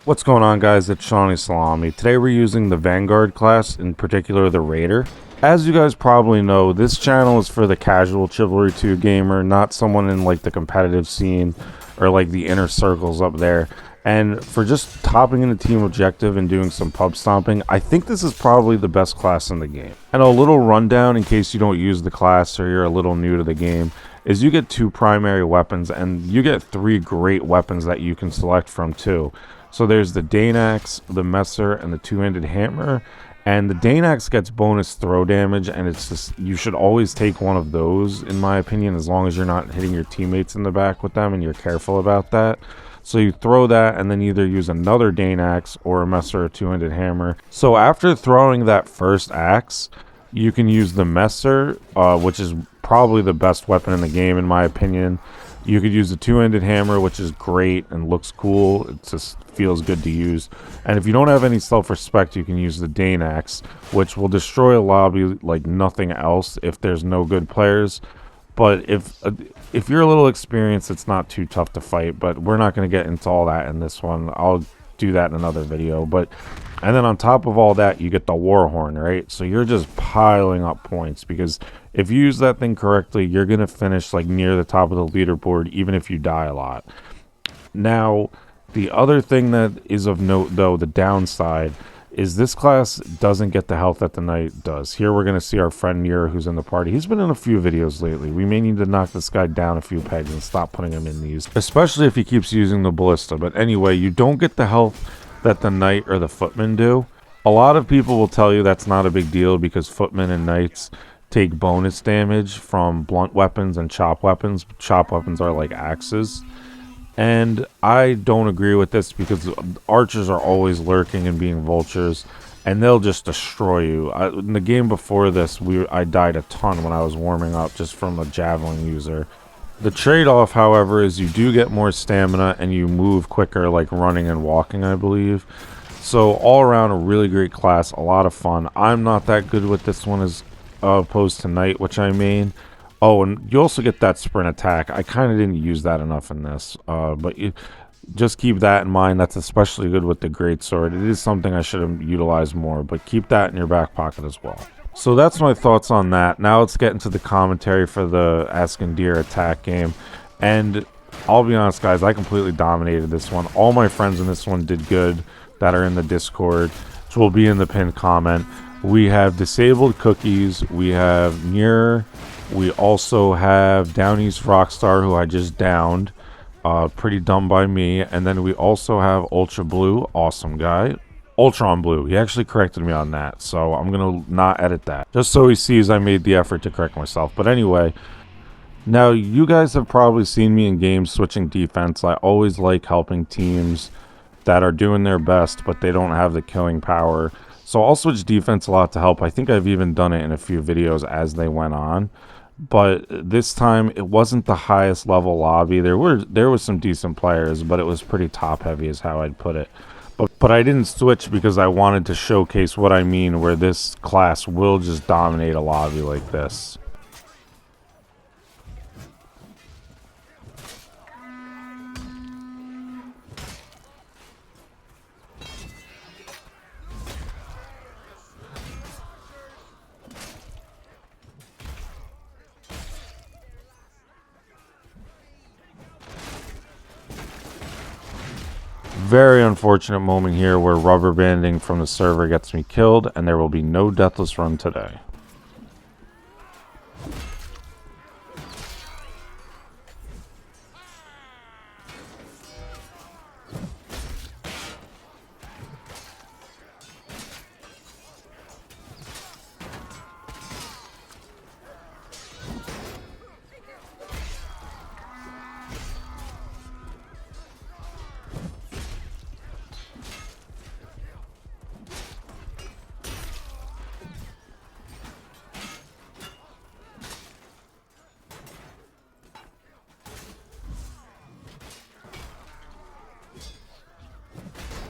What's going on, guys? It's Shawnee Salami. Today we're using the Vanguard class, in particular the Raider. As you guys probably know, this channel is for the casual Chivalry 2 gamer, not someone in like the competitive scene or like the inner circles up there. And for just topping in a team objective and doing some pub stomping, I think this is probably the best class in the game. And a little rundown in case you don't use the class or you're a little new to the game is you get 2 primary weapons and you get 3 great weapons that you can select from too. So there's the Dane Axe, the Messer, and the two-handed hammer. And the Dane Axe gets bonus throw damage, and it's just, you should always take one of those, in my opinion, as long as you're not hitting your teammates in the back with them and you're careful about that. So you throw that and then either use another Dane Axe or a Messer or two-handed hammer. So after throwing that first axe, you can use the Messer, which is probably the best weapon in the game, in my opinion. You could use the two-handed hammer, which is great and looks cool. It just feels good to use. And if you don't have any self-respect, you can use the Dane Axe, which will destroy a lobby like nothing else if there's no good players. But if you're a little experienced, it's not too tough to fight. But we're not going to get into all that in this one. I'll do that in another video. And then on top of all that, you get the Warhorn, right? So you're just piling up points because if you use that thing correctly, you're going to finish like near the top of the leaderboard, even if you die a lot. Now, the other thing that is of note, though, the downside, is this class doesn't get the health that the Knight does. Here we're going to see our friend Nira, who's in the party. He's been in a few videos lately. We may need to knock this guy down a few pegs and stop putting him in these, especially if he keeps using the ballista. But anyway, you don't get the health that the Knight or the Footman do. A lot of people will tell you that's not a big deal because Footmen and Knights take bonus damage from blunt weapons and chop weapons. Chop weapons are like axes. And I don't agree with this because archers are always lurking and being vultures, and they'll just destroy you. In the game before this, I died a ton when I was warming up just from a javelin user. The trade-off, however, is you do get more stamina and you move quicker, like running and walking, I believe. So all around, a really great class, a lot of fun. I'm not that good with this one as opposed to Knight, which I main. Oh, and you also get that sprint attack. I kind of didn't use that enough in this, but you just keep that in mind. That's especially good with the greatsword. It is something I should have utilized more, but keep that in your back pocket as well. So that's my thoughts on that. Now let's get into the commentary for the Askandir attack game. And I'll be honest, guys, I completely dominated this one. All my friends in this one did good that are in the Discord, which will be in the pinned comment. We have disabled cookies. We have Muir. We also have Down East Rockstar, who I just downed. Pretty dumb by me. And then we also have Ultra Blue. Awesome guy. Ultron Blue. He actually corrected me on that. So I'm going to not edit that. Just so he sees I made the effort to correct myself. But anyway, now you guys have probably seen me in games switching defense. I always like helping teams that are doing their best, but they don't have the killing power. So I'll switch defense a lot to help. I think I've even done it in a few videos as they went on. But this time it wasn't the highest level lobby. There was some decent players, but it was pretty top heavy is how I'd put it. But I didn't switch because I wanted to showcase what I mean, where this class will just dominate a lobby like this. Very unfortunate moment here where rubber banding from the server gets me killed, and there will be no deathless run today.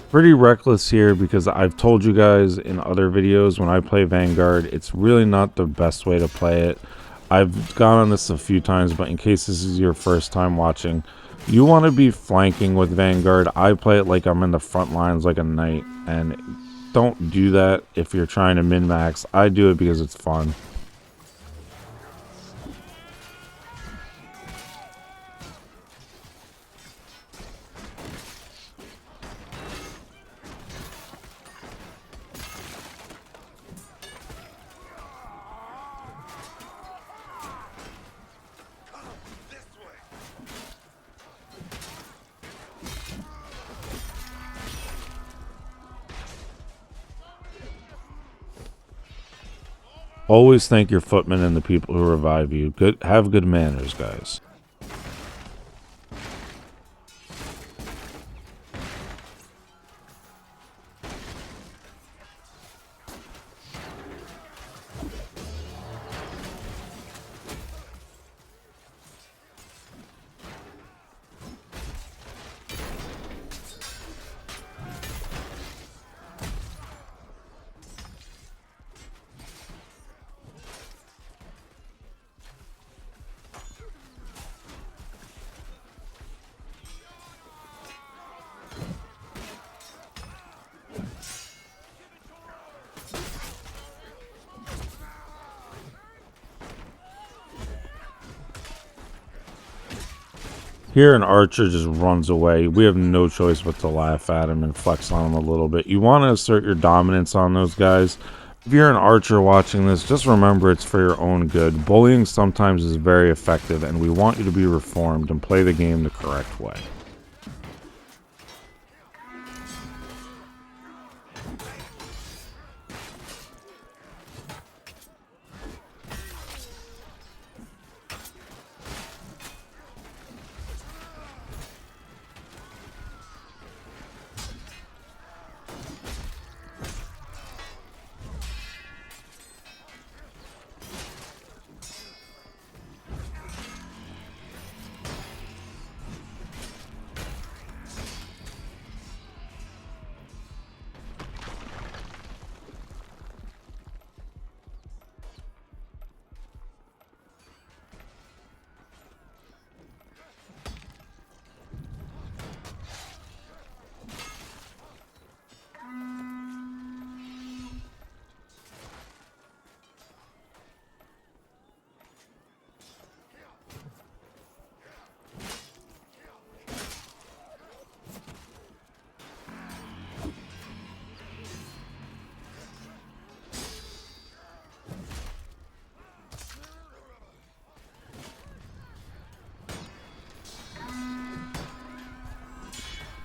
Pretty reckless here because I've told you guys in other videos when I play Vanguard, it's really not the best way to play it. I've gone on this a few times, but in case this is your first time watching, You want to be flanking with Vanguard. I play it like I'm in the front lines like a knight, and don't do that if you're trying to min-max. I do it because it's fun. Always thank your footmen and the people who revive you. Have good manners, guys. Here an archer just runs away. We have no choice but to laugh at him and flex on him a little bit. You want to assert your dominance on those guys. If you're an archer watching this, just remember it's for your own good. Bullying sometimes is very effective, and we want you to be reformed and play the game the correct way.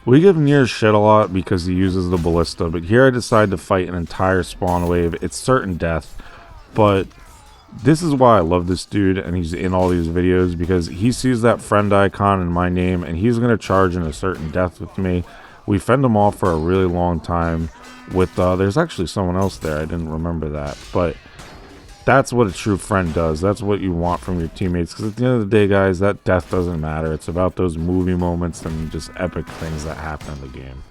We give Nier shit a lot because he uses the ballista, but here I decide to fight an entire spawn wave. It's certain death, but this is why I love this dude, and he's in all these videos, because he sees that friend icon in my name, and he's going to charge in a certain death with me. We fend him off for a really long time with, there's actually someone else there, I didn't remember that, but that's what a true friend does. That's what you want from your teammates, because at the end of the day, guys, that death doesn't matter. It's about those movie moments and just epic things that happen in the game.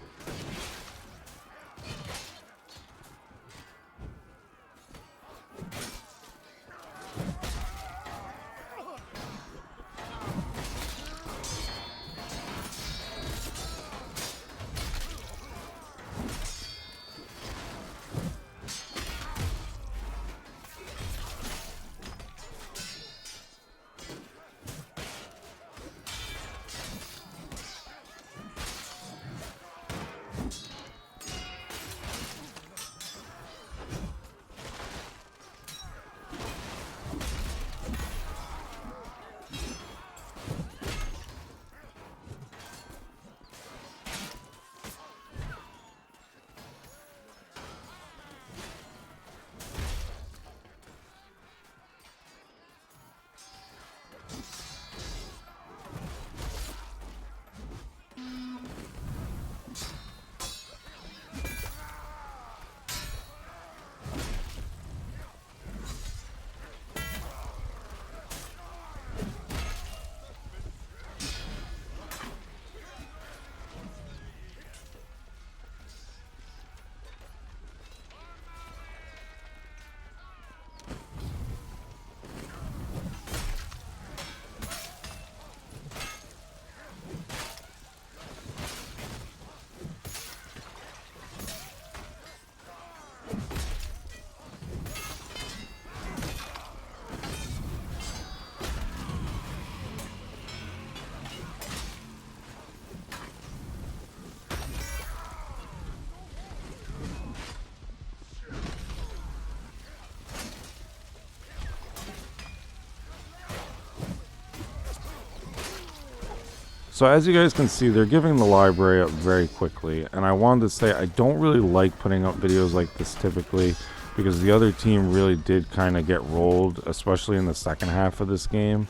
So as you guys can see, they're giving the library up very quickly, and I wanted to say I don't really like putting up videos like this typically, because the other team really did kind of get rolled, especially in the second half of this game,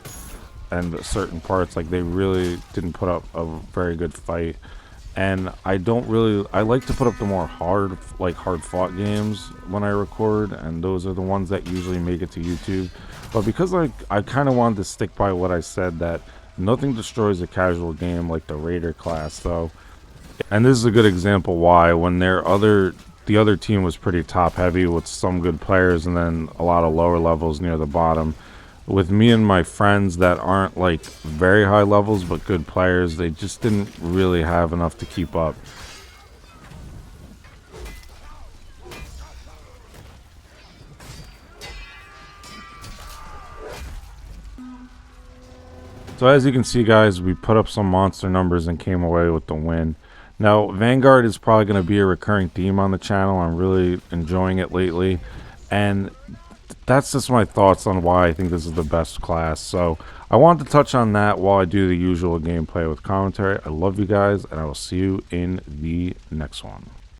and certain parts, like they really didn't put up a very good fight. And I like to put up the more hard fought games when I record, and those are the ones that usually make it to YouTube. But because I kind of wanted to stick by what I said, that nothing destroys a casual game like the Raider class, though. And this is a good example why, when the other team was pretty top heavy with some good players and then a lot of lower levels near the bottom. With me and my friends that aren't like very high levels but good players, they just didn't really have enough to keep up. So as you can see, guys, we put up some monster numbers and came away with the win. Now, Vanguard is probably going to be a recurring theme on the channel. I'm really enjoying it lately, and that's just my thoughts on why I think this is the best class. So I wanted to touch on that while I do the usual gameplay with commentary. I love you guys, and I will see you in the next one.